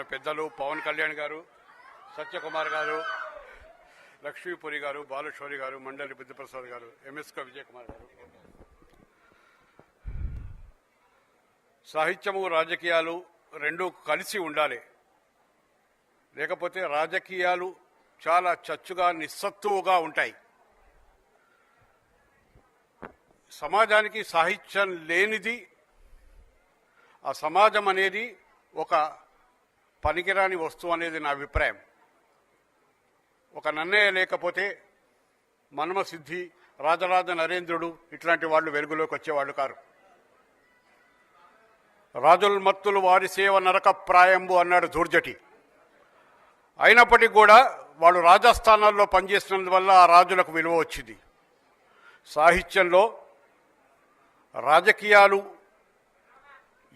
మన పెద్దలు పవన్ కళ్యాణ్ గారు, సత్యకుమార్ గారు, లక్ష్మీపురి గారు, బాలశౌరి గారు, మండలి బుద్ధిప్రసాద్ గారు, ఎంఎస్క విజయ్ కుమార్ గారు. సాహిత్యము రాజకీయాలు రెండూ కలిసి ఉండాలి. లేకపోతే రాజకీయాలు చాలా చచ్చుగా నిస్సత్తువుగా ఉంటాయి. సమాజానికి సాహిత్యం లేనిది, ఆ సమాజం అనేది ఒక పనికిరాని వస్తువు అనేది నా అభిప్రాయం. ఒక నన్నయ్య లేకపోతే మన్మసిద్ధి, రాజరాజ నరేంద్రుడు ఇట్లాంటి వాళ్ళు వెలుగులోకి వచ్చేవాళ్ళు కారు. రాజుల్మత్తులు వారి సేవ నరక ప్రాయంబు అన్నాడు ధూర్జటి. అయినప్పటికీ కూడా వాళ్ళు రాజస్థానాల్లో పనిచేసినందువల్ల ఆ రాజులకు విలువ వచ్చింది. సాహిత్యంలో రాజకీయాలు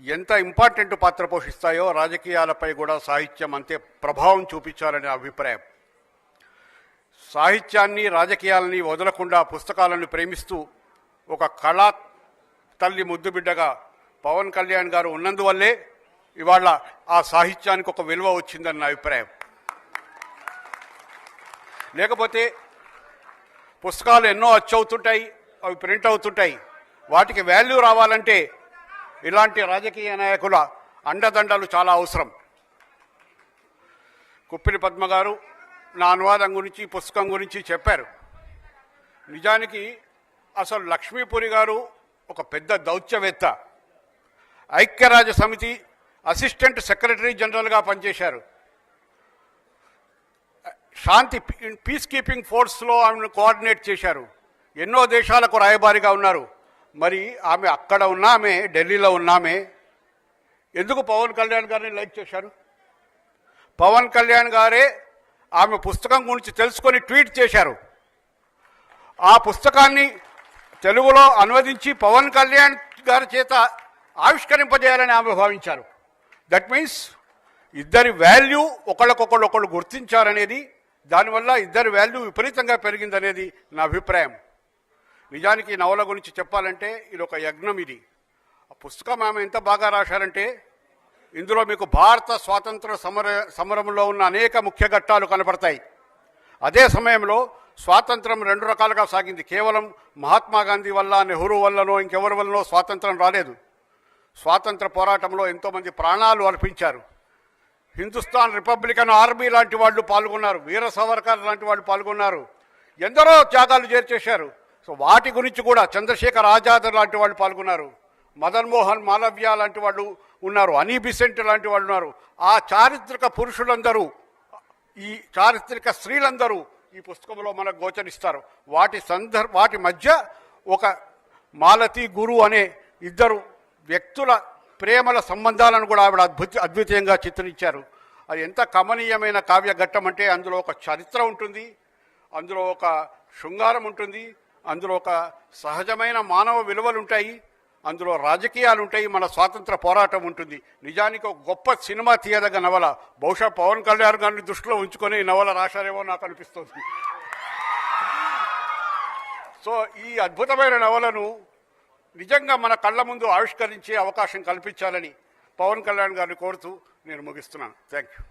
ఎంత ఇంపార్టెంట్ పాత్ర పోషిస్తాయో రాజకీయాలపై కూడా సాహిత్యం అంతే ప్రభావం చూపించాలనే అభిప్రాయం. సాహిత్యాన్ని రాజకీయాలని వదలకుండా పుస్తకాలను ప్రేమిస్తూ ఒక కళా తల్లి ముద్దుబిడ్డగా పవన్ కళ్యాణ్ గారు ఉన్నందువల్లే ఇవాళ ఆ సాహిత్యానికి ఒక విలువ వచ్చిందని నా అభిప్రాయం. లేకపోతే పుస్తకాలు ఎన్నో అచ్చవుతుంటాయి, అవి ప్రింట్ అవుతుంటాయి. వాటికి వాల్యూ రావాలంటే ఇలాంటి రాజకీయ నాయకుల అండదండలు చాలా అవసరం. కుప్పిలి పద్మ గారు నా అనువాదం గురించి, పుస్తకం గురించి చెప్పారు. నిజానికి అసలు లక్ష్మీపురి గారు ఒక పెద్ద దౌత్యవేత్త. ఐక్యరాజ్య సమితి అసిస్టెంట్ సెక్రటరీ జనరల్గా పనిచేశారు. శాంతి పీస్ కీపింగ్ ఫోర్స్లో ఆమెను కోఆర్డినేట్ చేశారు. ఎన్నో దేశాలకు రాయబారిగా ఉన్నారు. మరి ఆమె అక్కడ ఉన్నామే, ఢిల్లీలో ఉన్నామే, ఎందుకు పవన్ కళ్యాణ్ గారిని లైక్ చేశారు? పవన్ కళ్యాణ్ గారే ఆమె పుస్తకం గురించి తెలుసుకొని ట్వీట్ చేశారు. ఆ పుస్తకాన్ని తెలుగులో అనువదించి పవన్ కళ్యాణ్ గారి చేత ఆవిష్కరింపజేయాలని ఆమె భావించారు. దట్ మీన్స్ ఇద్దరి వాల్యూ ఒకళ్ళకొకళ్ళు గుర్తించారనేది, దానివల్ల ఇద్దరి వాల్యూ విపరీతంగా పెరిగిందనేది నా అభిప్రాయం. నిజానికి ఈ నవల గురించి చెప్పాలంటే ఇది ఒక యజ్ఞం. ఇది ఆ పుస్తకం ఆమె ఎంత బాగా రాశారంటే ఇందులో మీకు భారత స్వాతంత్ర సమరంలో ఉన్న అనేక ముఖ్య ఘట్టాలు కనపడతాయి. అదే సమయంలో స్వాతంత్రం రెండు రకాలుగా సాగింది. కేవలం మహాత్మా గాంధీ వల్ల, నెహ్రూ వల్లనో ఇంకెవరి వల్లనో స్వాతంత్రం రాలేదు. స్వాతంత్ర పోరాటంలో ఎంతోమంది ప్రాణాలు అర్పించారు. హిందుస్థాన్ రిపబ్లికన్ ఆర్మీ లాంటి వాళ్ళు పాల్గొన్నారు, వీర సావర్కర్ లాంటి వాళ్ళు పాల్గొన్నారు, ఎందరో త్యాగాలు చేశారు. సో వాటి గురించి కూడా చంద్రశేఖర్ ఆజాద్ లాంటి వాళ్ళు పాల్గొన్నారు, మదన్ మోహన్ మాలవ్య లాంటి వాళ్ళు ఉన్నారు, అనీ బిసెంట్ లాంటి వాళ్ళు ఉన్నారు. ఆ చారిత్రక పురుషులందరూ, ఈ చారిత్రక స్త్రీలందరూ ఈ పుస్తకంలో మనకు గోచరిస్తారు. వాటి మధ్య ఒక మాలతి గురు అనే ఇద్దరు వ్యక్తుల ప్రేమల సంబంధాలను కూడా ఆవిడ అద్భుతంగా చిత్రించారు. అది ఎంత కమనీయమైన కావ్య ఘట్టం అంటే అందులో ఒక చరిత్ర ఉంటుంది, అందులో ఒక శృంగారం ఉంటుంది, అందులో ఒక సహజమైన మానవ విలువలు ఉంటాయి, అందులో రాజకీయాలు ఉంటాయి, మన స్వాతంత్ర పోరాటం ఉంటుంది. నిజానికి ఒక గొప్ప సినిమా తీయదగ్గ నవల. బహుశా పవన్ కళ్యాణ్ గారిని దృష్టిలో ఉంచుకొని ఈ నవల రాశారేమో నాకు అనిపిస్తుంది. సో ఈ అద్భుతమైన నవలను నిజంగా మన కళ్ళ ముందు ఆవిష్కరించే అవకాశం కల్పించాలని పవన్ కళ్యాణ్ గారిని కోరుతూ నేను ముగిస్తున్నాను. Thank you.